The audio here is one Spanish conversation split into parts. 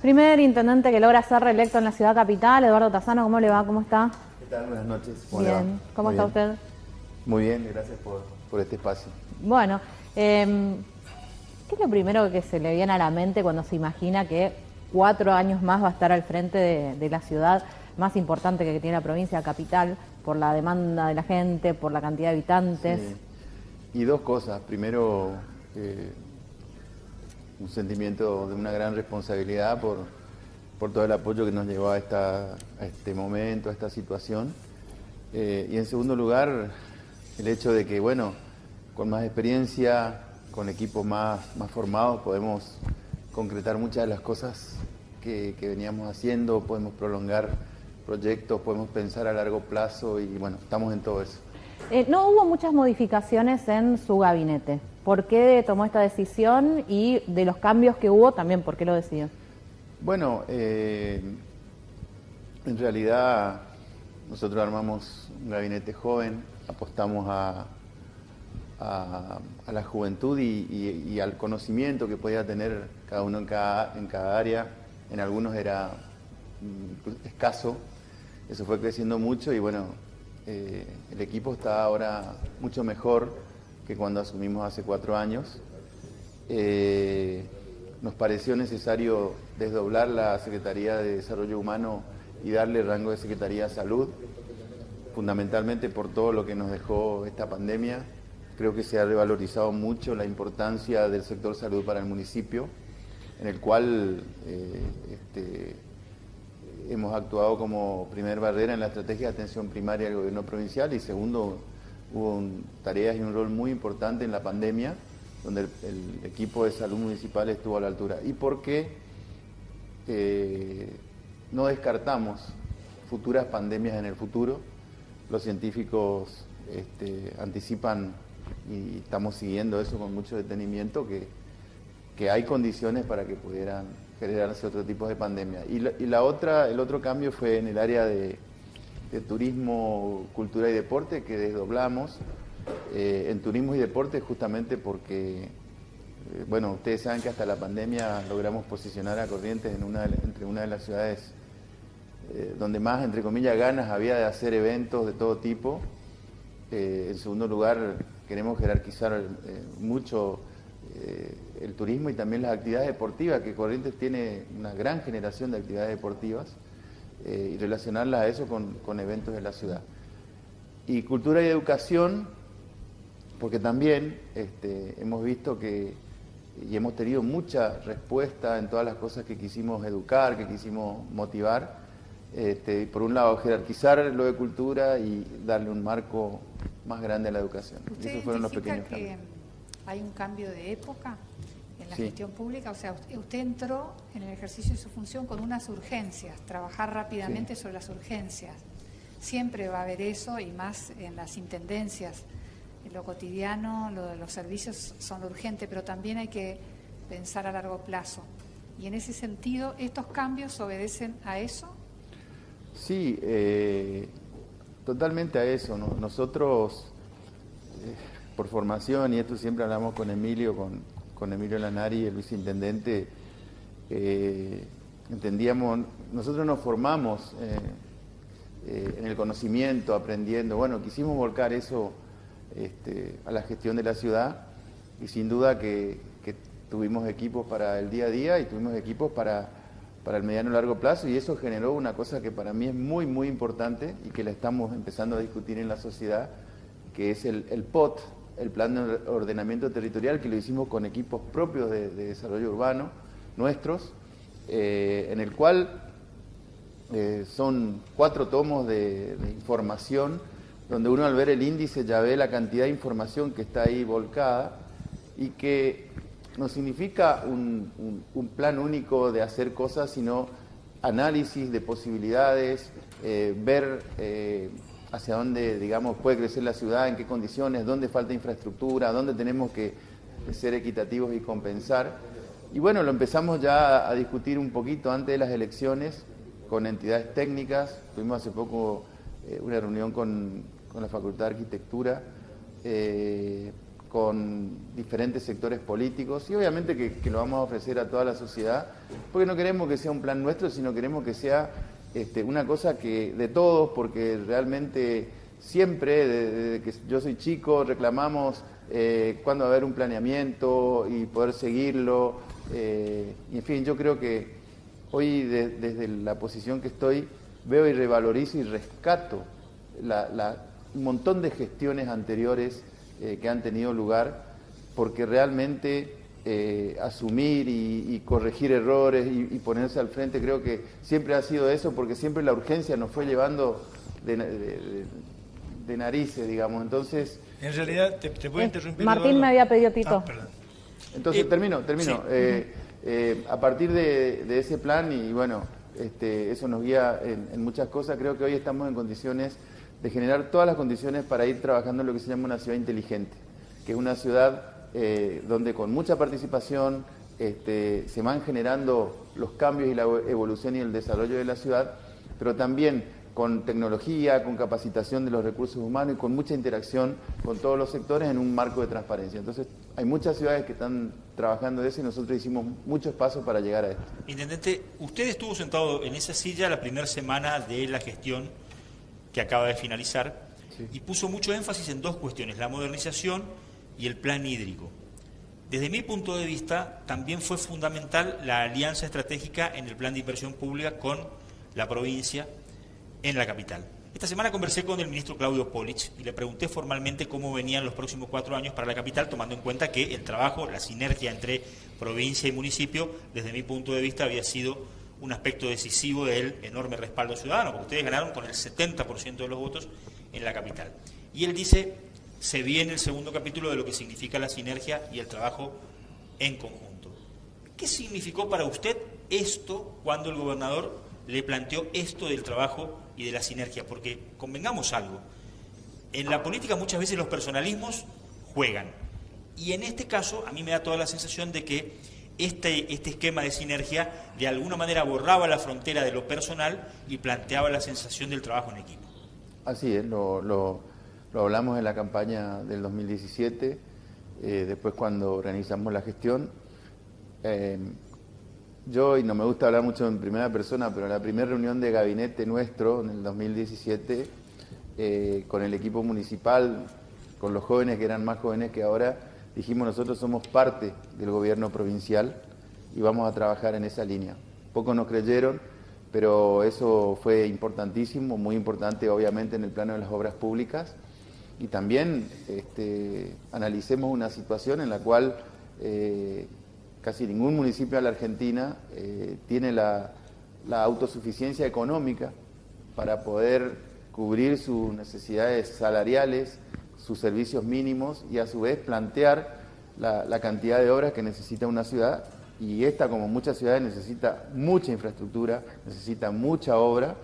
Primer intendente que logra ser reelecto en la ciudad capital, Eduardo Tassano, ¿cómo le va? ¿Cómo está? ¿Qué tal? Buenas noches. ¿Cómo le va? Bien. ¿Cómo Muy está bien. usted? Muy bien, gracias por este espacio. Bueno, ¿qué es lo primero que se le viene a la mente cuando se imagina que 4 años más va a estar al frente de la ciudad más importante que tiene la provincia capital, por la demanda de la gente, por la cantidad de habitantes? Sí. Y dos cosas. Primero, un sentimiento de una gran responsabilidad por todo el apoyo que nos llevó a este momento, a esta situación. Y en segundo lugar, el hecho de que, bueno, con más experiencia, con equipos más formados, podemos concretar muchas de las cosas que veníamos haciendo, podemos prolongar proyectos, podemos pensar a largo plazo y, bueno, estamos en todo eso. No hubo muchas modificaciones en su gabinete. ¿Por qué tomó esta decisión? Y de los cambios que hubo, también, ¿por qué lo decidió? Bueno, en realidad nosotros armamos un gabinete joven, apostamos a la juventud y al conocimiento que podía tener cada uno en cada área. En algunos era escaso, eso fue creciendo mucho y bueno, el equipo está ahora mucho mejor que cuando asumimos hace 4 años. Nos pareció necesario desdoblar la Secretaría de Desarrollo Humano y darle rango de Secretaría de Salud, fundamentalmente por todo lo que nos dejó esta pandemia. Creo que se ha revalorizado mucho la importancia del sector salud para el municipio, en el cual hemos actuado como primer barrera en la estrategia de atención primaria del gobierno provincial y segundo, hubo tareas y un rol muy importante en la pandemia, donde el equipo de salud municipal estuvo a la altura. ¿Y por qué no descartamos futuras pandemias en el futuro? Los científicos anticipan, y estamos siguiendo eso con mucho detenimiento, que hay condiciones para que pudieran generarse otro tipo de pandemia. El otro cambio fue en el área de turismo, cultura y deporte, que desdoblamos en turismo y deporte justamente porque, bueno, ustedes saben que hasta la pandemia logramos posicionar a Corrientes entre una de las ciudades donde más, entre comillas, ganas había de hacer eventos de todo tipo. En segundo lugar, queremos jerarquizar mucho el turismo y también las actividades deportivas, que Corrientes tiene una gran generación de actividades deportivas, y relacionarlas a eso con eventos de la ciudad. Y cultura y educación, porque también hemos visto y hemos tenido mucha respuesta en todas las cosas que quisimos educar, que quisimos motivar. Por un lado, jerarquizar lo de cultura y darle un marco más grande a la educación. ¿Usted Esos fueron los identifica pequeños que cambios. hay un cambio de época en la Sí. gestión pública? O sea, usted entró en el ejercicio de su función con unas urgencias, trabajar rápidamente sobre las urgencias. Siempre va a haber eso y más en las intendencias. En lo cotidiano, lo de los servicios son urgentes, pero también hay que pensar a largo plazo. Y en ese sentido, ¿estos cambios obedecen a eso? Sí, totalmente a eso, ¿no? Nosotros, por formación, y esto siempre hablamos con Emilio, con Emilio Lanari, el viceintendente, entendíamos, nosotros nos formamos en el conocimiento, aprendiendo. Bueno, quisimos volcar eso a la gestión de la ciudad y sin duda que tuvimos equipos para el día a día y tuvimos equipos para el mediano y largo plazo, y eso generó una cosa que para mí es muy, muy importante y que la estamos empezando a discutir en la sociedad, que es el POT, el Plan de Ordenamiento Territorial, que lo hicimos con equipos propios de desarrollo urbano, nuestros, en el cual son 4 tomos de información, donde uno al ver el índice ya ve la cantidad de información que está ahí volcada y que no significa un plan único de hacer cosas, sino análisis de posibilidades, ver hacia dónde, digamos, puede crecer la ciudad, en qué condiciones, dónde falta infraestructura, dónde tenemos que ser equitativos y compensar. Y bueno, lo empezamos ya a discutir un poquito antes de las elecciones con entidades técnicas. Tuvimos hace poco una reunión con la Facultad de Arquitectura, con diferentes sectores políticos y obviamente que lo vamos a ofrecer a toda la sociedad, porque no queremos que sea un plan nuestro, sino queremos que sea una cosa que de todos, porque realmente siempre, desde que yo soy chico, reclamamos cuándo va a haber un planeamiento y poder seguirlo. Y en fin, yo creo que hoy desde la posición que estoy, veo y revalorizo y rescato un montón de gestiones anteriores que han tenido lugar, porque realmente asumir y corregir errores y ponerse al frente, creo que siempre ha sido eso, porque siempre la urgencia nos fue llevando de narices, digamos. Entonces, en realidad, te puedo interrumpir. Martín Eduardo. me había pedido Tito. Perdón. Entonces, termino. Sí. A partir de ese plan, y bueno, eso nos guía en muchas cosas, creo que hoy estamos en condiciones de generar todas las condiciones para ir trabajando en lo que se llama una ciudad inteligente, que es una ciudad donde con mucha participación se van generando los cambios y la evolución y el desarrollo de la ciudad, pero también con tecnología, con capacitación de los recursos humanos y con mucha interacción con todos los sectores en un marco de transparencia. Entonces, hay muchas ciudades que están trabajando de eso y nosotros hicimos muchos pasos para llegar a esto. Intendente, usted estuvo sentado en esa silla la primera semana de la gestión que acaba de finalizar, sí, y puso mucho énfasis en dos cuestiones, la modernización y el plan hídrico. Desde mi punto de vista, también fue fundamental la alianza estratégica en el plan de inversión pública con la provincia en la capital. Esta semana conversé con el ministro Claudio Polich y le pregunté formalmente cómo venían los próximos 4 años para la capital, tomando en cuenta que el trabajo, la sinergia entre provincia y municipio, desde mi punto de vista, había sido un aspecto decisivo del enorme respaldo ciudadano, porque ustedes ganaron con el 70% de los votos en la capital. Y él dice, se viene el segundo capítulo de lo que significa la sinergia y el trabajo en conjunto. ¿Qué significó para usted esto cuando el gobernador le planteó esto del trabajo y de la sinergia? Porque convengamos algo, en la política muchas veces los personalismos juegan, y en este caso a mí me da toda la sensación de que este esquema de sinergia de alguna manera borraba la frontera de lo personal y planteaba la sensación del trabajo en equipo. Así es, lo hablamos en la campaña del 2017, después cuando organizamos la gestión. Yo, y no me gusta hablar mucho en primera persona, pero en la primera reunión de gabinete nuestro en el 2017, con el equipo municipal, con los jóvenes que eran más jóvenes que ahora, dijimos nosotros somos parte del gobierno provincial y vamos a trabajar en esa línea. Pocos nos creyeron, pero eso fue importantísimo, muy importante obviamente en el plano de las obras públicas, y también analicemos una situación en la cual casi ningún municipio de la Argentina tiene la autosuficiencia económica para poder cubrir sus necesidades salariales, sus servicios mínimos y a su vez plantear la cantidad de obras que necesita una ciudad, y esta, como muchas ciudades, necesita mucha infraestructura, necesita mucha obra,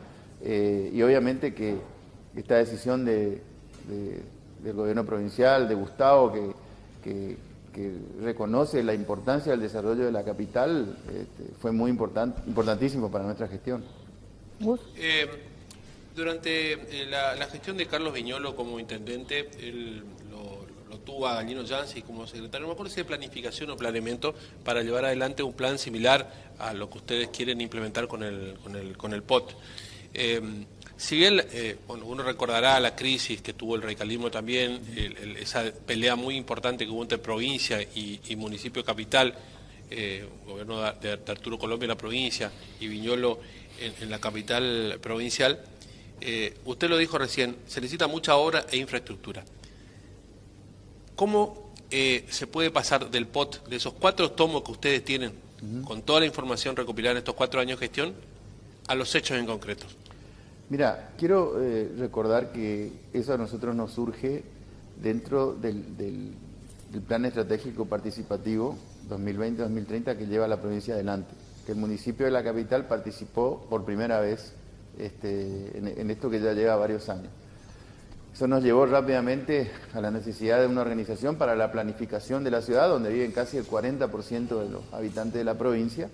y obviamente que esta decisión del gobierno provincial, de Gustavo, que reconoce la importancia del desarrollo de la capital, fue muy importantísimo para nuestra gestión. Durante la gestión de Carlos Viñolo como intendente, él lo tuvo a Galino Yancy como secretario, no me acuerdo si de planificación o planeamiento, para llevar adelante un plan similar a lo que ustedes quieren implementar con el POT. Si bien uno recordará la crisis que tuvo el radicalismo también, esa pelea muy importante que hubo entre provincia y municipio capital, gobierno de Arturo Colombia en la provincia y Viñolo en la capital provincial, usted lo dijo recién, se necesita mucha obra e infraestructura. ¿Cómo se puede pasar del POT, de esos 4 tomos que ustedes tienen, con toda la información recopilada en estos 4 años de gestión, a los hechos en concreto? Mira, quiero recordar que eso a nosotros nos surge dentro del Plan Estratégico Participativo 2020-2030 que lleva la provincia adelante, que el municipio de la capital participó por primera vez en esto que ya lleva varios años. Eso nos llevó rápidamente a la necesidad de una organización para la planificación de la ciudad, donde viven casi el 40% de los habitantes de la provincia,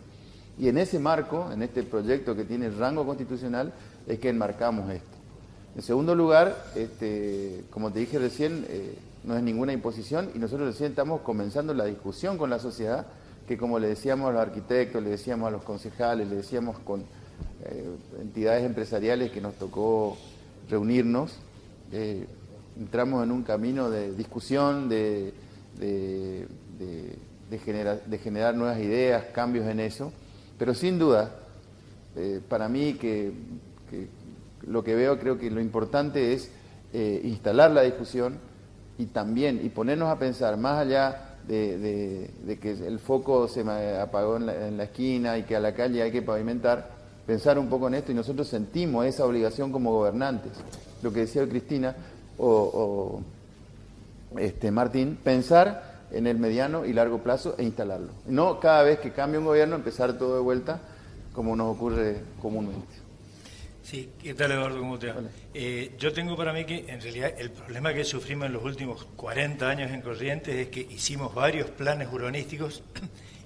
y en ese marco, en este proyecto que tiene rango constitucional, es que enmarcamos esto. En segundo lugar, como te dije recién, no es ninguna imposición y nosotros recién estamos comenzando la discusión con la sociedad, que como le decíamos a los arquitectos, le decíamos a los concejales, le decíamos con entidades empresariales que nos tocó reunirnos, entramos en un camino de discusión, de generar nuevas ideas, cambios en eso, pero sin duda, para mí que lo que veo, creo que lo importante es instalar la discusión y también, y ponernos a pensar más allá de que el foco se me apagó en la esquina y que a la calle hay que pavimentar, pensar un poco en esto, y nosotros sentimos esa obligación como gobernantes, lo que decía Cristina Martín, pensar en el mediano y largo plazo e instalarlo. No cada vez que cambia un gobierno empezar todo de vuelta como nos ocurre comúnmente. Sí, ¿qué tal, Eduardo? ¿Cómo te va? Yo tengo para mí que en realidad el problema que sufrimos en los últimos 40 años en Corrientes es que hicimos varios planes urbanísticos.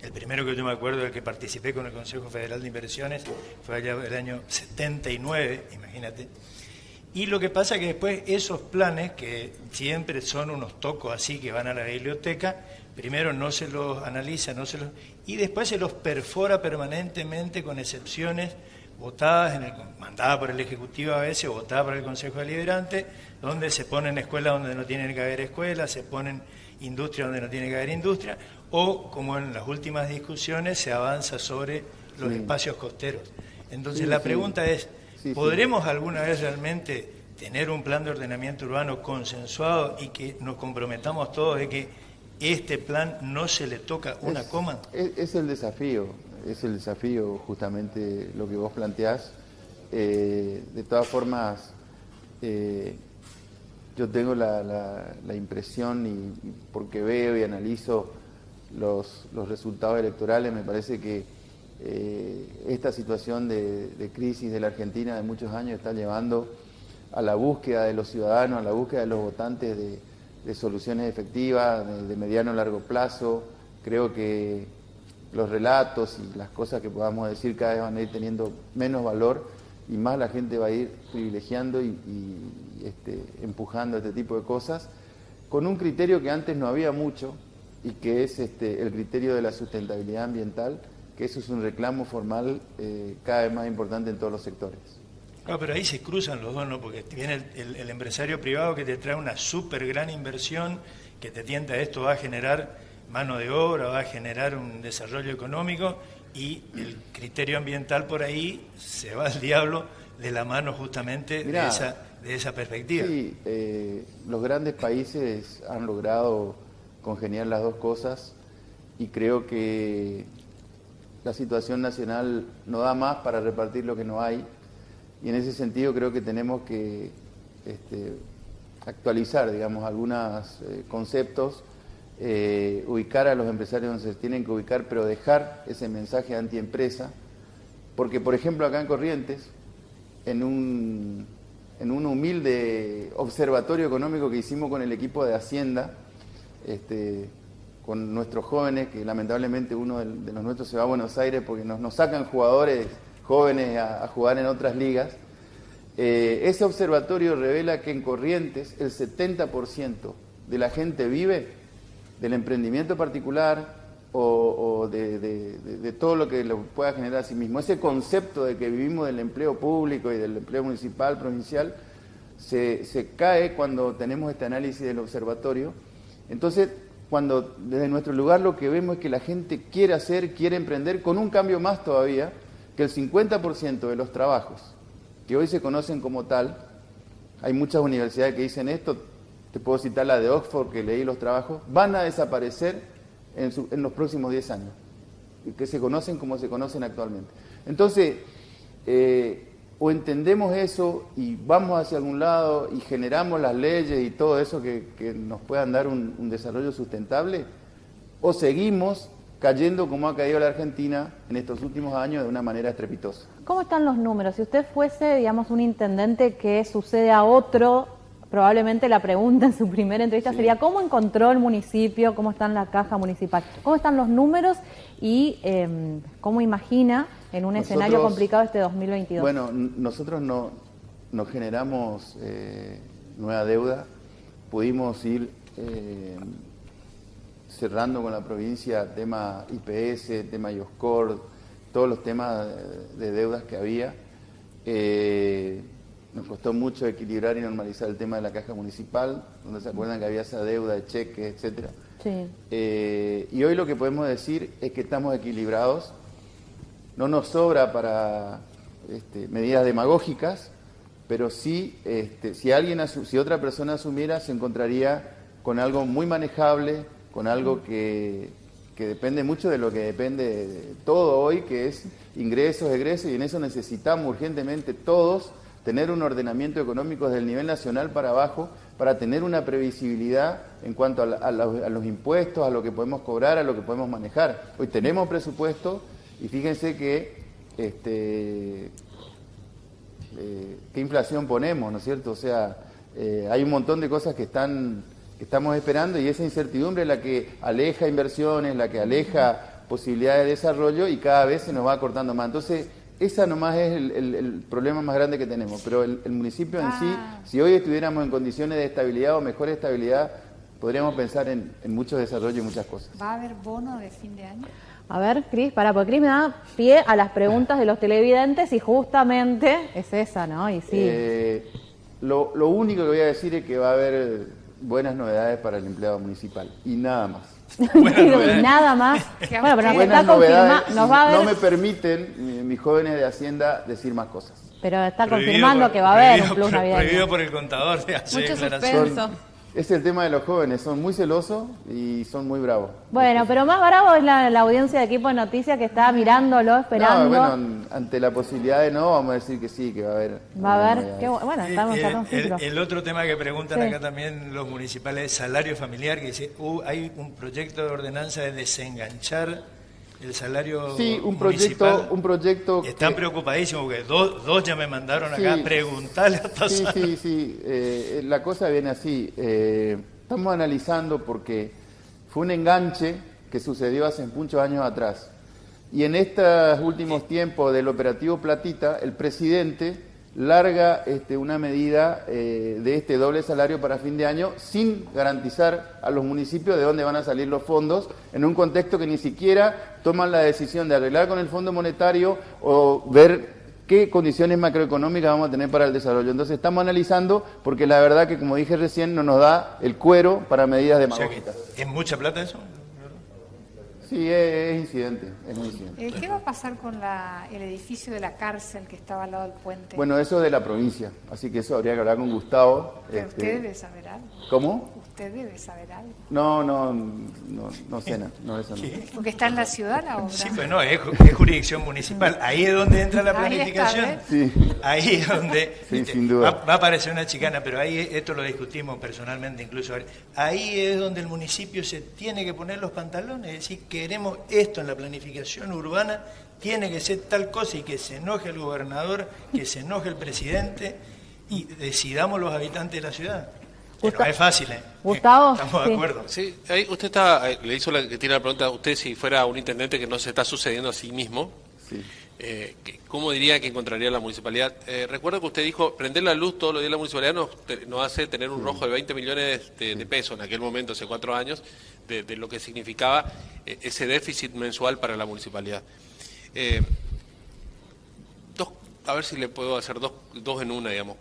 El primero que yo me acuerdo, del que participé con el Consejo Federal de Inversiones, fue allá el año 79, imagínate. Y lo que pasa es que después esos planes, que siempre son unos tocos así que van a la biblioteca, primero no se los analiza, y después se los perfora permanentemente con excepciones votadas, mandadas por el Ejecutivo a veces, o votadas por el Consejo Deliberante, donde se ponen escuelas donde no tienen que haber escuelas, se ponen industria donde no tiene que haber industria, o como en las últimas discusiones se avanza sobre los espacios costeros. Entonces la pregunta es, ¿podremos alguna vez realmente tener un plan de ordenamiento urbano consensuado y que nos comprometamos todos de que este plan no se le toca una coma? Es el desafío justamente lo que vos planteás. De todas formas, yo tengo la impresión, y porque veo y analizo los resultados electorales, me parece que esta situación de crisis de la Argentina de muchos años está llevando a la búsqueda de los ciudadanos, a la búsqueda de los votantes de soluciones efectivas, de mediano a largo plazo. Creo que los relatos y las cosas que podamos decir cada vez van a ir teniendo menos valor y más la gente va a ir privilegiando y empujando este tipo de cosas con un criterio que antes no había mucho, y que es el criterio de la sustentabilidad ambiental, que eso es un reclamo formal cada vez más importante en todos los sectores. No, pero ahí se cruzan los dos, ¿no? Porque viene el empresario privado que te trae una súper gran inversión, que te tienta esto, va a generar mano de obra, va a generar un desarrollo económico, y el criterio ambiental por ahí se va al diablo de la mano justamente de esa perspectiva. Sí, los grandes países han logrado congeniar las dos cosas, y creo que la situación nacional no da más para repartir lo que no hay, y en ese sentido creo que tenemos que actualizar, digamos, algunos conceptos, ubicar a los empresarios donde se tienen que ubicar, pero dejar ese mensaje antiempresa, porque por ejemplo acá en Corrientes, en un humilde observatorio económico que hicimos con el equipo de Hacienda, con nuestros jóvenes, que lamentablemente uno de los nuestros se va a Buenos Aires porque nos sacan jugadores jóvenes a jugar en otras ligas. Ese observatorio revela que en Corrientes el 70% de la gente vive del emprendimiento particular o de todo lo que lo pueda generar a sí mismo. Ese concepto de que vivimos del empleo público y del empleo municipal, provincial, se cae cuando tenemos este análisis del observatorio. Entonces, cuando desde nuestro lugar lo que vemos es que la gente quiere hacer, quiere emprender, con un cambio más todavía, que el 50% de los trabajos que hoy se conocen como tal, hay muchas universidades que dicen esto, te puedo citar la de Oxford, que leí los trabajos, van a desaparecer en los próximos 10 años, que se conocen como se conocen actualmente. Entonces, o entendemos eso y vamos hacia algún lado y generamos las leyes y todo eso que nos puedan dar un desarrollo sustentable, o seguimos cayendo como ha caído la Argentina en estos últimos años de una manera estrepitosa. ¿Cómo están los números? Si usted fuese, digamos, un intendente que sucede a otro, probablemente la pregunta en su primera entrevista sería ¿cómo encontró el municipio? ¿Cómo está en la caja municipal? ¿Cómo están los números? Y ¿cómo imagina en un escenario complicado este 2022? Bueno, nosotros no generamos nueva deuda. Pudimos ir cerrando con la provincia tema IPS, tema IOSCOR, todos los temas de deudas que había. Nos costó mucho equilibrar y normalizar el tema de la caja municipal, donde se acuerdan que había esa deuda de cheques, etcétera. Sí. Y hoy lo que podemos decir es que estamos equilibrados. No nos sobra para medidas demagógicas, pero sí, si otra persona asumiera, se encontraría con algo muy manejable, con algo que depende mucho de lo que depende de todo hoy, que es ingresos, egresos, y en eso necesitamos urgentemente todos tener un ordenamiento económico desde el nivel nacional para abajo, para tener una previsibilidad en cuanto a los impuestos, a lo que podemos cobrar, a lo que podemos manejar. Hoy tenemos presupuesto y fíjense que qué inflación ponemos, ¿no es cierto? O sea, hay un montón de cosas que estamos esperando, y esa incertidumbre es la que aleja inversiones, la que aleja posibilidades de desarrollo, y cada vez se nos va acortando más. Entonces, esa nomás es el problema más grande que tenemos, pero el municipio en sí, si hoy estuviéramos en condiciones de estabilidad o mejor estabilidad, podríamos pensar en mucho desarrollo y muchas cosas. ¿Va a haber bono de fin de año? A ver, Cris, porque Cris me da pie a las preguntas de los televidentes y justamente es esa, ¿no? Y sí. Lo único que voy a decir es que va a haber buenas novedades para el empleado municipal y nada más. Y nada más. Bueno, pero buenas está novedades, nos va a haber... no me permiten mis jóvenes de Hacienda decir más cosas. Pero está confirmando que va a haber un plus navideño. Prohibido por el contador de hacer Mucho declaraciones. suspenso. Es el tema de los jóvenes, son muy celosos y son muy bravos. Bueno, pero más bravo es la audiencia de Equipo de Noticias que está mirándolo, esperando. No, bueno, ante la posibilidad de no, vamos a decir que sí, que va a haber. Va a haber, bueno, estamos ya con ciclo. El otro tema que preguntan acá también los municipales es salario familiar, que dice, hay un proyecto de ordenanza de desenganchar el salario municipal. Un proyecto Están preocupadísimos porque dos ya me mandaron acá, preguntarle a Tasana. Sí, la cosa viene así. Estamos analizando porque fue un enganche que sucedió hace muchos años atrás. Y en estos últimos tiempos del operativo Platita, el presidente larga una medida de este doble salario para fin de año sin garantizar a los municipios de dónde van a salir los fondos, en un contexto que ni siquiera toman la decisión de arreglar con el Fondo Monetario o ver qué condiciones macroeconómicas vamos a tener para el desarrollo. Entonces estamos analizando porque la verdad que, como dije recién, no nos da el cuero para medidas demagógicas. O sea, ¿es mucha plata eso? Sí, es incidente, es muy incidente. ¿Qué va a pasar con el edificio de la cárcel que estaba al lado del puente? Bueno, eso es de la provincia, así que eso habría que hablar con Gustavo. Pero usted debe saber algo. ¿Cómo? Usted debe saber algo. No sé, no eso no. Porque está en la ciudad la obra. Sí, pues no, es jurisdicción municipal. Ahí es donde entra la planificación. Ahí Ahí es donde Sí, sin duda. va a aparecer una chicana, pero ahí esto lo discutimos personalmente incluso. Ahí es donde el municipio se tiene que poner los pantalones, es decir, queremos esto en la planificación urbana, tiene que ser tal cosa, y que se enoje el gobernador, que se enoje el presidente y decidamos los habitantes de la ciudad. Pero es fácil, ¿eh? Gustavo, Estamos de acuerdo. Sí, ahí usted le hizo que tiene la pregunta, usted si fuera un intendente que no se está sucediendo a sí mismo, Sí. ¿cómo diría que encontraría la municipalidad? Recuerdo que usted dijo, prender la luz todos los días la municipalidad nos hace tener un rojo de 20 millones de pesos en aquel momento, hace 4 años, de lo que significaba ese déficit mensual para la municipalidad. A ver si le puedo hacer dos en una, digamos.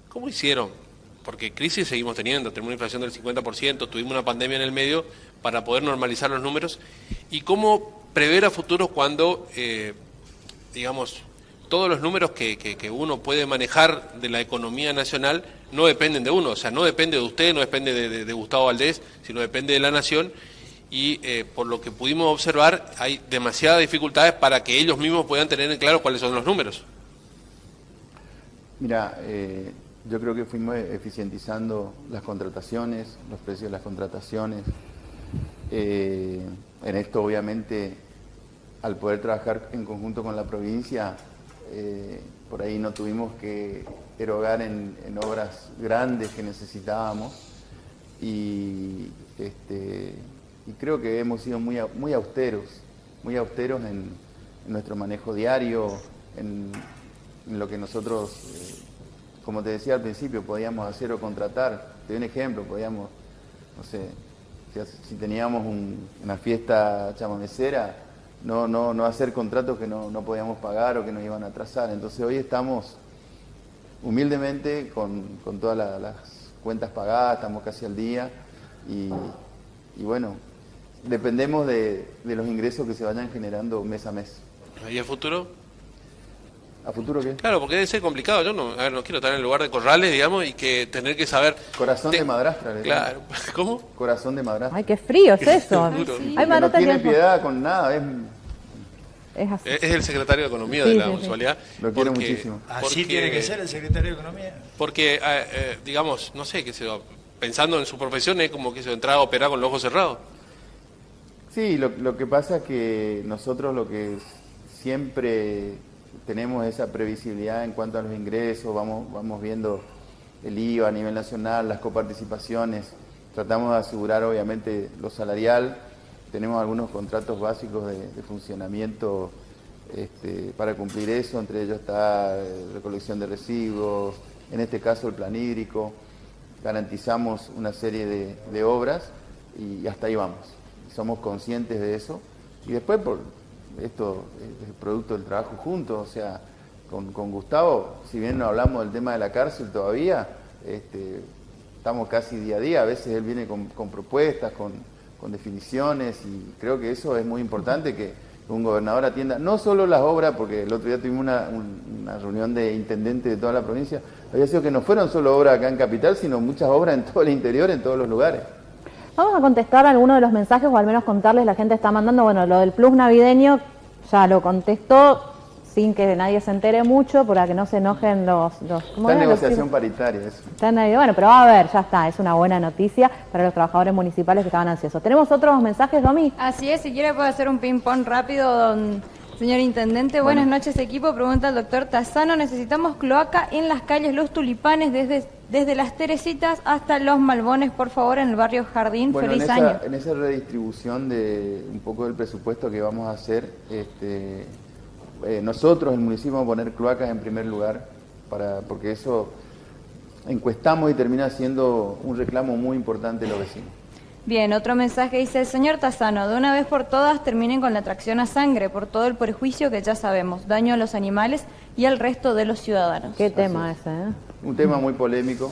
¿Cómo hicieron? Porque crisis seguimos teniendo, tenemos una inflación del 50%, tuvimos una pandemia en el medio para poder normalizar los números. ¿Y cómo prever a futuro cuando, digamos, todos los números que uno puede manejar de la economía nacional no dependen de uno? O sea, no depende de usted, no depende de Gustavo Valdés, sino depende de la nación. Y por lo que pudimos observar, hay demasiadas dificultades para que ellos mismos puedan tener en claro cuáles son los números. Mira, yo creo que fuimos eficientizando las contrataciones, los precios de las contrataciones. En esto, obviamente, al poder trabajar en conjunto con la provincia, por ahí no tuvimos que erogar en obras grandes que necesitábamos. Y creo que hemos sido muy austeros en nuestro manejo diario, en lo que nosotros, como te decía al principio, podíamos hacer o contratar. Te doy un ejemplo, podíamos no sé, si teníamos una fiesta chamamecera, no hacer contratos que no podíamos pagar o que nos iban a atrasar. Entonces hoy estamos humildemente con todas las cuentas pagadas, estamos casi al día y bueno, dependemos de los ingresos que se vayan generando mes a mes. ¿Y el futuro? ¿A futuro qué? Claro, porque debe ser complicado. Yo no quiero estar en el lugar de Corrales, digamos, y que tener que saber... Corazón de madrastra. Claro, ¿cómo? Corazón de madrastra. Ay, qué frío es eso. Sí. Hay No tiene piedad con nada, es así. Es el secretario de Economía Sí, de la sí, sí. municipalidad. Lo quiero muchísimo. Así tiene que ser el secretario de Economía. Porque, digamos, no sé, pensando en su profesión es como que se entrar a operar con los ojos cerrados. Sí, lo que pasa es que nosotros lo que siempre tenemos esa previsibilidad en cuanto a los ingresos, vamos viendo el IVA a nivel nacional, las coparticipaciones, tratamos de asegurar obviamente lo salarial, tenemos algunos contratos básicos de funcionamiento para cumplir eso, entre ellos está recolección de residuos, en este caso el plan hídrico, garantizamos una serie de obras y hasta ahí vamos. Somos conscientes de eso y después esto es producto del trabajo juntos, o sea, con Gustavo, si bien no hablamos del tema de la cárcel todavía, estamos casi día a día, a veces él viene con propuestas, con definiciones y creo que eso es muy importante que un gobernador atienda, no solo las obras, porque el otro día tuvimos una reunión de intendentes de toda la provincia, había sido que no fueron solo obras acá en Capital, sino muchas obras en todo el interior, en todos los lugares. Vamos a contestar algunos de los mensajes o al menos contarles, la gente está mandando, bueno, lo del plus navideño ya lo contestó sin que nadie se entere mucho para que no se enojen los Está en negociación paritaria eso. Bueno, pero va a ver, ya está, es una buena noticia para los trabajadores municipales que estaban ansiosos. ¿Tenemos otros mensajes, Domi? Así es, si quiere puede hacer un ping-pong rápido, señor intendente. Bueno. Buenas noches, equipo. Pregunta el doctor Tassano. Necesitamos cloaca en las calles Los Tulipanes, desde Las Teresitas hasta Los Malbones, por favor, en el barrio Jardín. Bueno, Feliz año. En esa redistribución de un poco del presupuesto que vamos a hacer, nosotros, el municipio, vamos a poner cloacas en primer lugar, porque eso encuestamos y termina siendo un reclamo muy importante de los vecinos. Bien, otro mensaje dice, señor Tassano, de una vez por todas terminen con la tracción a sangre por todo el perjuicio que ya sabemos, daño a los animales y al resto de los ciudadanos. Qué tema ese, ¿eh? Un tema muy polémico,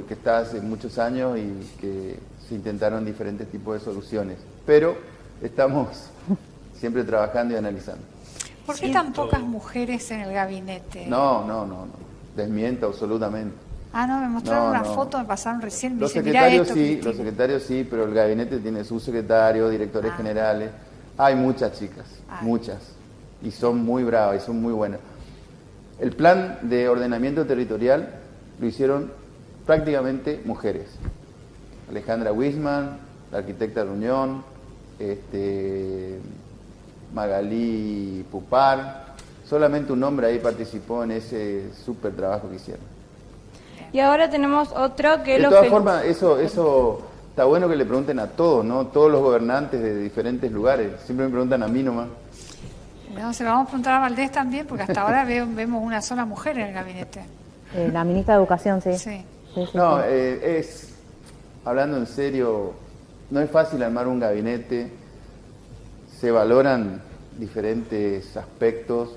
que está hace muchos años y que se intentaron diferentes tipos de soluciones, pero estamos siempre trabajando y analizando. ¿Por qué tan pocas mujeres en el gabinete? No, desmiento absolutamente. Ah, no, me mostraron No, una no. foto, me pasaron recién. Me Los dice, mirá secretarios esto, sí, Cristina. los secretarios sí, pero el gabinete tiene su secretario, directores generales. Hay muchas chicas, muchas, y son muy bravas y son muy buenas. El plan de ordenamiento territorial lo hicieron prácticamente mujeres. Alejandra Wisman, la arquitecta Ruñón, Magalí Pupar, solamente un hombre ahí participó en ese súper trabajo que hicieron. Y ahora tenemos otro que De lo todas fel- formas, eso está bueno que le pregunten a todos, ¿no? Todos los gobernantes de diferentes lugares. Siempre me preguntan a mí nomás. No, se lo vamos a preguntar a Valdés también, porque hasta ahora vemos una sola mujer en el gabinete. La ministra de Educación, sí. Sí. Sí, sí, No, sí. hablando en serio, no es fácil armar un gabinete. Se valoran diferentes aspectos.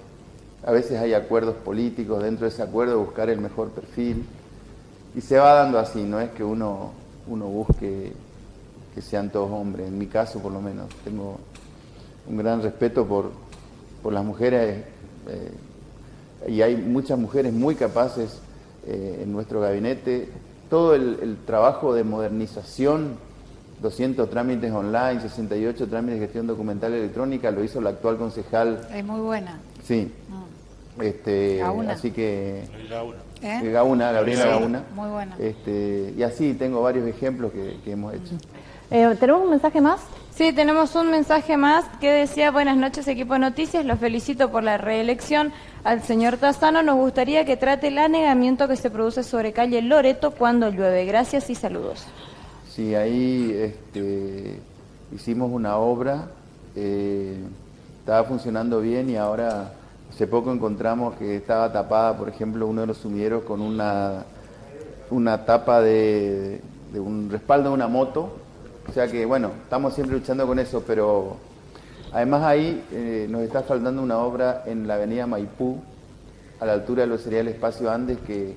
A veces hay acuerdos políticos, dentro de ese acuerdo buscar el mejor perfil. Y se va dando así, no es que uno busque que sean todos hombres. En mi caso, por lo menos, tengo un gran respeto por las mujeres y hay muchas mujeres muy capaces en nuestro gabinete. Todo el trabajo de modernización, 200 trámites online, 68 trámites de gestión documental electrónica, lo hizo la actual concejal. Es muy buena. Sí. Gauna. Así que ¿Eh? Gabriela Sí, Gauna. muy buena. Y así tengo varios ejemplos que hemos hecho. ¿Tenemos un mensaje más? Sí, tenemos un mensaje más que decía, buenas noches equipo de noticias, los felicito por la reelección al señor Tassano, nos gustaría que trate el anegamiento que se produce sobre calle Loreto cuando llueve, gracias y saludos. Sí, ahí hicimos una obra, estaba funcionando bien y ahora hace poco encontramos que estaba tapada, por ejemplo, uno de los sumideros con una tapa de de un respaldo de una moto, o sea que bueno, estamos siempre luchando con eso, pero además ahí nos está faltando una obra en la avenida Maipú, a la altura de lo que sería el espacio Andes, que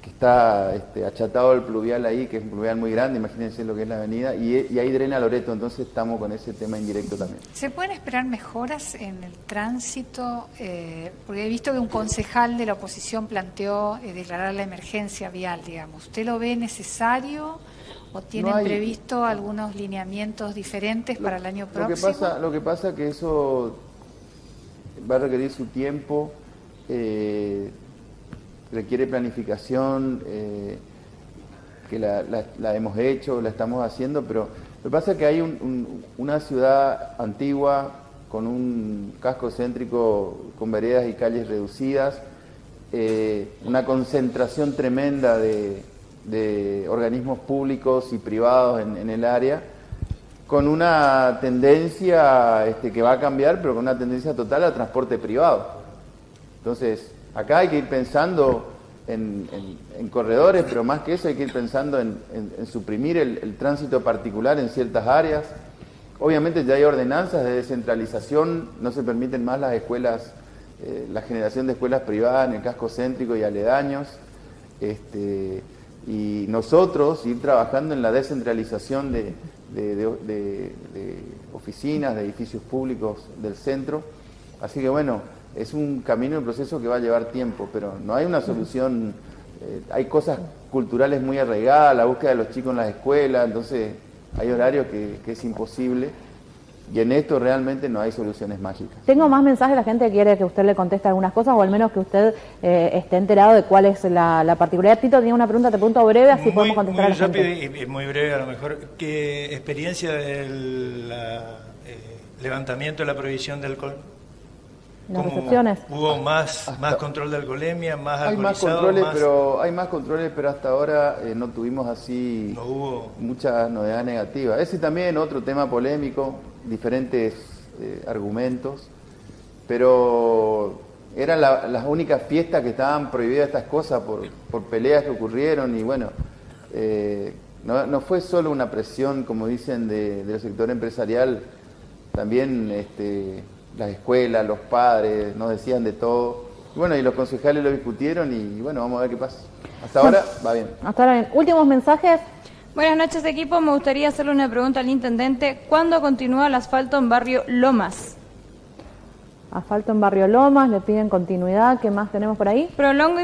está achatado el pluvial ahí, que es un pluvial muy grande, imagínense lo que es la avenida, y ahí drena Loreto, entonces estamos con ese tema indirecto también. ¿Se pueden esperar mejoras en el tránsito? Porque he visto que un concejal de la oposición planteó declarar la emergencia vial, digamos. ¿Usted lo ve necesario o tienen previsto algunos lineamientos diferentes para el año próximo? Lo que pasa que eso va a requerir su tiempo, requiere planificación, que la hemos hecho, la estamos haciendo, pero lo que pasa es que hay una ciudad antigua con un casco céntrico con veredas y calles reducidas, una concentración tremenda de organismos públicos y privados en el área, con una tendencia que va a cambiar, pero con una tendencia total al transporte privado. Entonces, acá hay que ir pensando en corredores, pero más que eso hay que ir pensando en suprimir el tránsito particular en ciertas áreas. Obviamente ya hay ordenanzas de descentralización, no se permiten más las escuelas, la generación de escuelas privadas en el casco céntrico y aledaños. Y nosotros ir trabajando en la descentralización de oficinas, de edificios públicos del centro. Así que bueno, es un camino, un proceso que va a llevar tiempo, pero no hay una solución. Hay cosas culturales muy arraigadas, la búsqueda de los chicos en las escuelas, entonces hay horarios que es imposible. Y en esto realmente no hay soluciones mágicas. Tengo más mensajes, la gente quiere que usted le conteste algunas cosas, o al menos que usted esté enterado de cuál es la particularidad. Tito, tenía una pregunta, te pregunto breve, así podemos contestar a la gente. Muy rápido y muy breve a lo mejor. ¿Qué experiencia del levantamiento de la prohibición del alcohol? Las recepciones. ¿Hubo más control de alcoholemia, más hay alcoholizado? Hay más controles, pero hasta ahora no tuvimos así muchas novedades negativas. Ese también otro tema polémico, diferentes argumentos, pero eran las únicas fiestas que estaban prohibidas estas cosas por peleas que ocurrieron y bueno, no fue solo una presión, como dicen, del sector empresarial, también las escuelas, los padres, nos decían de todo. Y bueno, y los concejales lo discutieron y bueno, vamos a ver qué pasa. Hasta ahora va bien. Hasta ahora bien. Últimos mensajes. Buenas noches, equipo. Me gustaría hacerle una pregunta al intendente. ¿Cuándo continúa el asfalto en barrio Lomas? Asfalto en barrio Lomas, le piden continuidad. ¿Qué más tenemos por ahí? Prolongo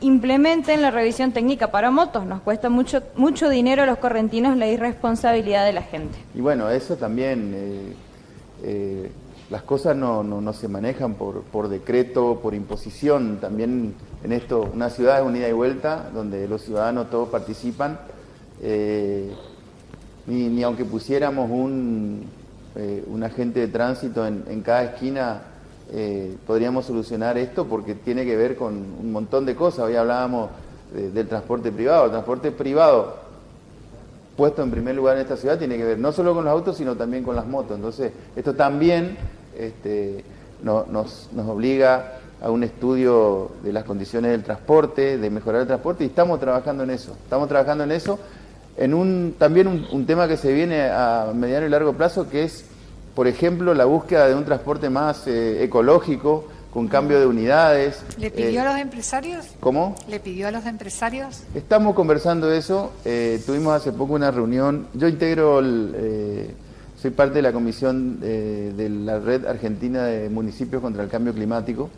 implementen la revisión técnica para motos. Nos cuesta mucho dinero a los correntinos la irresponsabilidad de la gente. Y bueno, eso también... las cosas no se manejan por decreto, por imposición. También en esto, una ciudad es un ida y vuelta, donde los ciudadanos todos participan. Ni aunque pusiéramos un agente de tránsito en cada esquina, podríamos solucionar esto, porque tiene que ver con un montón de cosas. Hoy hablábamos del transporte privado. El transporte privado puesto en primer lugar en esta ciudad tiene que ver no solo con los autos, sino también con las motos. Entonces, esto también nos obliga a un estudio de las condiciones del transporte, de mejorar el transporte, y estamos trabajando en eso. También un tema que se viene a mediano y largo plazo, que es, por ejemplo, la búsqueda de un transporte más ecológico, con cambio de unidades. ¿Le pidió a los empresarios? ¿Cómo? ¿Le pidió a los empresarios? Estamos conversando eso. Tuvimos hace poco una reunión. Yo soy parte de la comisión de la Red Argentina de Municipios contra el Cambio Climático,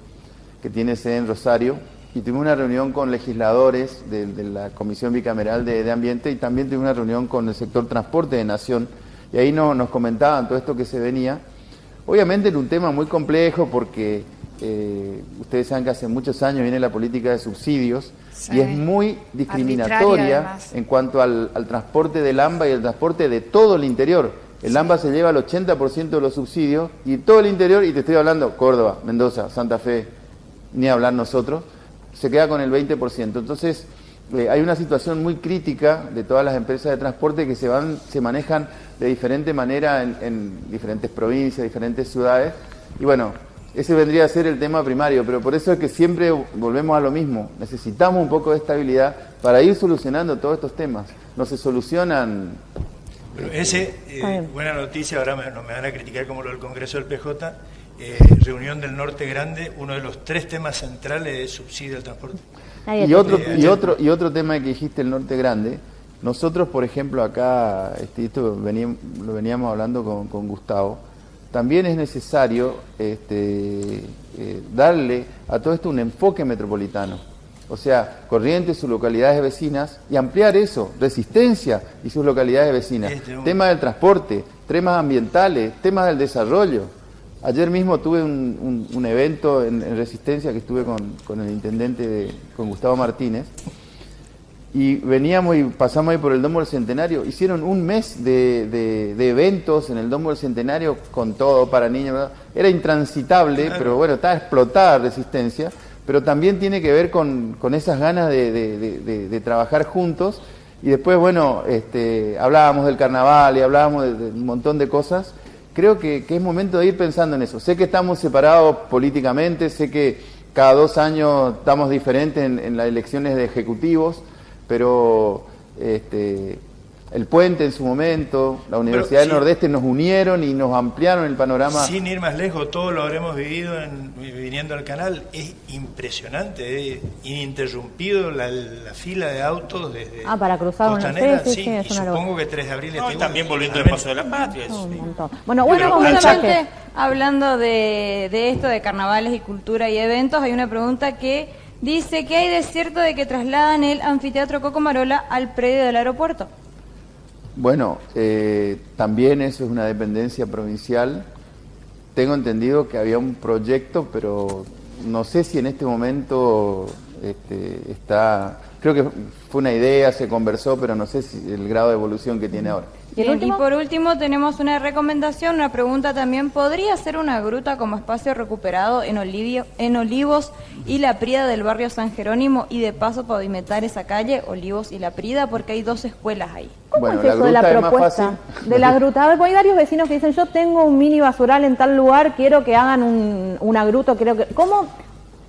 que tiene sede en Rosario, y tuvimos una reunión con legisladores de la Comisión Bicameral de Ambiente, y también tuvimos una reunión con el sector transporte de Nación, y ahí nos comentaban todo esto que se venía. Obviamente era un tema muy complejo porque ustedes saben que hace muchos años viene la política de subsidios, sí, y es muy discriminatoria en cuanto al transporte del AMBA y el transporte de todo el interior. El AMBA se lleva el 80% de los subsidios y todo el interior, y te estoy hablando Córdoba, Mendoza, Santa Fe, ni hablar nosotros, se queda con el 20%. Entonces hay una situación muy crítica de todas las empresas de transporte que se manejan de diferente manera en diferentes provincias, diferentes ciudades, y bueno, ese vendría a ser el tema primario, pero por eso es que siempre volvemos a lo mismo. Necesitamos un poco de estabilidad para ir solucionando todos estos temas. No se solucionan... Pero buena noticia, ahora me van a criticar como lo del Congreso del PJ, reunión del Norte Grande, uno de los 3 temas centrales es subsidio al transporte. Y otro tema que dijiste, el Norte Grande, nosotros, por ejemplo, acá, esto lo veníamos hablando con Gustavo, también es necesario darle a todo esto un enfoque metropolitano. O sea, Corrientes, sus localidades vecinas, y ampliar eso, Resistencia y sus localidades vecinas. Temas del transporte, temas ambientales, temas del desarrollo. Ayer mismo tuve un evento en Resistencia que estuve con el intendente, con Gustavo Martínez, y veníamos y pasamos ahí por el Domo del Centenario. Hicieron un mes de eventos en el Domo del Centenario con todo para niños, ¿verdad? Era intransitable, claro. Pero bueno, estaba explotada Resistencia, pero también tiene que ver con esas ganas de trabajar juntos. Y después, bueno, hablábamos del carnaval y hablábamos de un montón de cosas. Creo que es momento de ir pensando en eso. Sé que estamos separados políticamente, sé que cada 2 años estamos diferentes en las elecciones de ejecutivos, pero el puente en su momento, la Universidad del Nordeste nos unieron y nos ampliaron el panorama. Sin ir más lejos, todos lo habremos vivido viniendo al canal. Es impresionante, ininterrumpido la fila de autos desde para cruzar Costanera, sí, y supongo que 3 de abril y también volviendo del Paso de la Patria. Bueno, justamente hablando de esto de carnavales y cultura y eventos, hay una pregunta que dice que hay de cierto de que trasladan el anfiteatro Cocomarola al predio del aeropuerto. Bueno, también eso es una dependencia provincial. Tengo entendido que había un proyecto, pero no sé si en este momento está... Creo que fue una idea, se conversó, pero no sé si el grado de evolución que tiene ahora. Bien, y por último tenemos una recomendación, una pregunta también. ¿Podría ser una gruta como espacio recuperado en Olivos y La Prida del barrio San Jerónimo y de paso pavimentar esa calle, Olivos y La Prida, porque hay 2 escuelas ahí? ¿Cómo es eso de la propuesta de la gruta? A ver, hay varios vecinos que dicen, yo tengo un mini basural en tal lugar, quiero que hagan una gruta, ¿cómo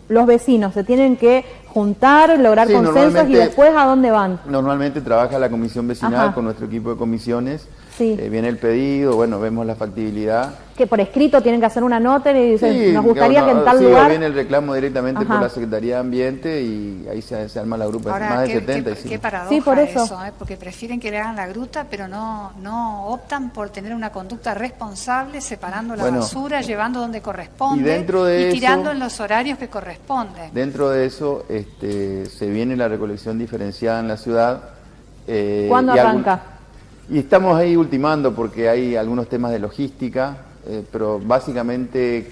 los vecinos se tienen que juntar, lograr consensos y después a dónde van? Normalmente trabaja la comisión vecinal con nuestro equipo de comisiones, viene el pedido, bueno, vemos la factibilidad. Que por escrito tienen que hacer una nota y dicen, nos gustaría que en tal lugar... viene el reclamo directamente por la Secretaría de Ambiente y ahí se arma la gruta. Ahora, más de 70. Qué paradoja por eso, porque prefieren que le hagan la gruta, pero no optan por tener una conducta responsable, separando la basura, llevando donde corresponde y tirando en los horarios que corresponden. Dentro de eso se viene la recolección diferenciada en la ciudad. ¿Cuándo arranca? Y estamos ahí ultimando porque hay algunos temas de logística, pero básicamente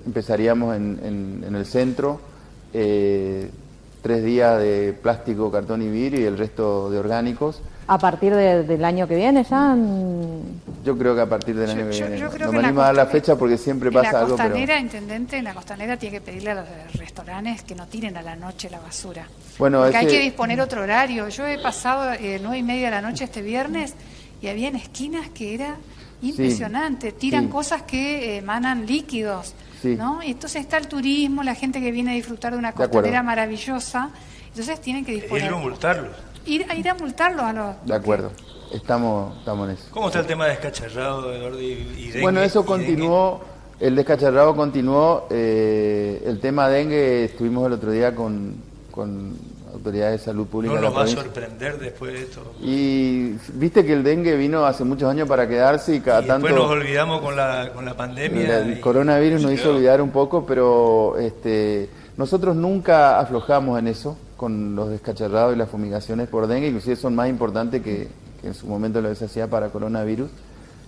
empezaríamos en el centro, 3 días de plástico, cartón y vidrio y el resto de orgánicos. ¿A partir del año que viene ya? Yo creo que a partir del año que viene. No me animo a dar la fecha porque siempre pasa algo. Intendente, en la costanera tiene que pedirle a los restaurantes que no tiren a la noche la basura. Bueno, porque hay que disponer otro horario. Yo he pasado 9:30 de la noche este viernes y había en esquinas que era impresionante. Tiran cosas que emanan líquidos, ¿no? Y entonces está el turismo, la gente que viene a disfrutar de una costanera maravillosa. Entonces tienen que disponer. Ir a multarlos a los... De acuerdo, estamos en eso. ¿Cómo está el tema de descacharrado, Eduardo, y dengue? Bueno, eso continuó, el descacharrado continuó, el tema dengue estuvimos el otro día con autoridades de salud pública. ¿No nos va a sorprender después de esto? Y viste que el dengue vino hace muchos años para quedarse y cada tanto... Después nos olvidamos con la pandemia. El coronavirus nos hizo olvidar un poco, pero nosotros nunca aflojamos en eso, con los descacharrados y las fumigaciones por dengue, inclusive son más importantes que en su momento lo que se hacía para coronavirus,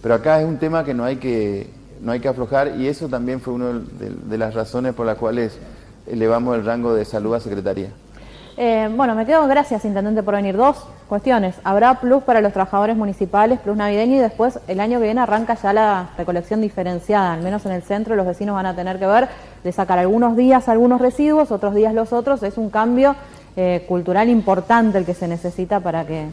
pero acá es un tema que no hay que aflojar y eso también fue una de las razones por las cuales elevamos el rango de salud a Secretaría. Gracias, Intendente, por venir. 2 cuestiones. Habrá plus para los trabajadores municipales, plus navideño, y después el año que viene arranca ya la recolección diferenciada, al menos en el centro los vecinos van a tener que ver de sacar algunos días algunos residuos, otros días los otros, es un cambio cultural importante el que se necesita para que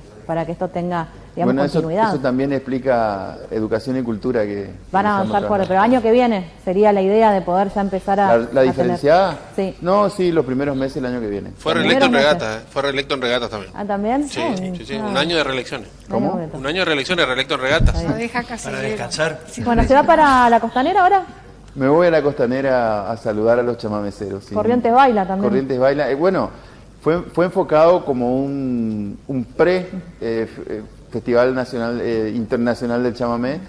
esto tenga, digamos, bueno, continuidad. eso también explica educación y cultura que van a avanzar fuerte, pero año que viene sería la idea de poder ya empezar a... ¿La diferenciada? Sí. No, sí, los primeros meses el año que viene. Fue reelecto en regatas, fue reelecto en regatas también. ¿Ah, también? Sí, sí, un año de reelecciones. ¿Cómo? Un año de reelecciones, reelecto en regatas. Lo deja casi Para descansar. Bueno, ¿se va para la Costanera ahora? Me voy a la Costanera a saludar a los chamameceros. Sí. Corrientes baila también. Corrientes baila. Bueno, fue enfocado como un Festival Nacional Internacional del Chamamé,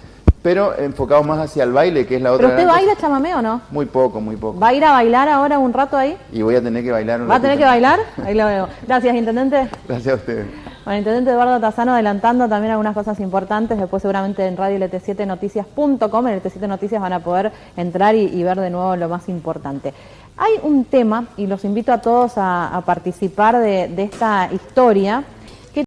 pero enfocado más hacia el baile, que es la otra. ¿Pero usted gran cosa. baila chamamé o no? Muy poco, muy poco. ¿Va a ir a bailar ahora un rato ahí? Y voy a tener que bailar un ¿Va a tener ratito. que bailar? Ahí lo veo. Gracias, Intendente. Gracias a ustedes. Bueno, Intendente Eduardo Tassano adelantando también algunas cosas importantes. Después seguramente en radio LT7noticias.com, en LT7 Noticias van a poder entrar y ver de nuevo lo más importante. Hay un tema, y los invito a todos a participar de esta historia,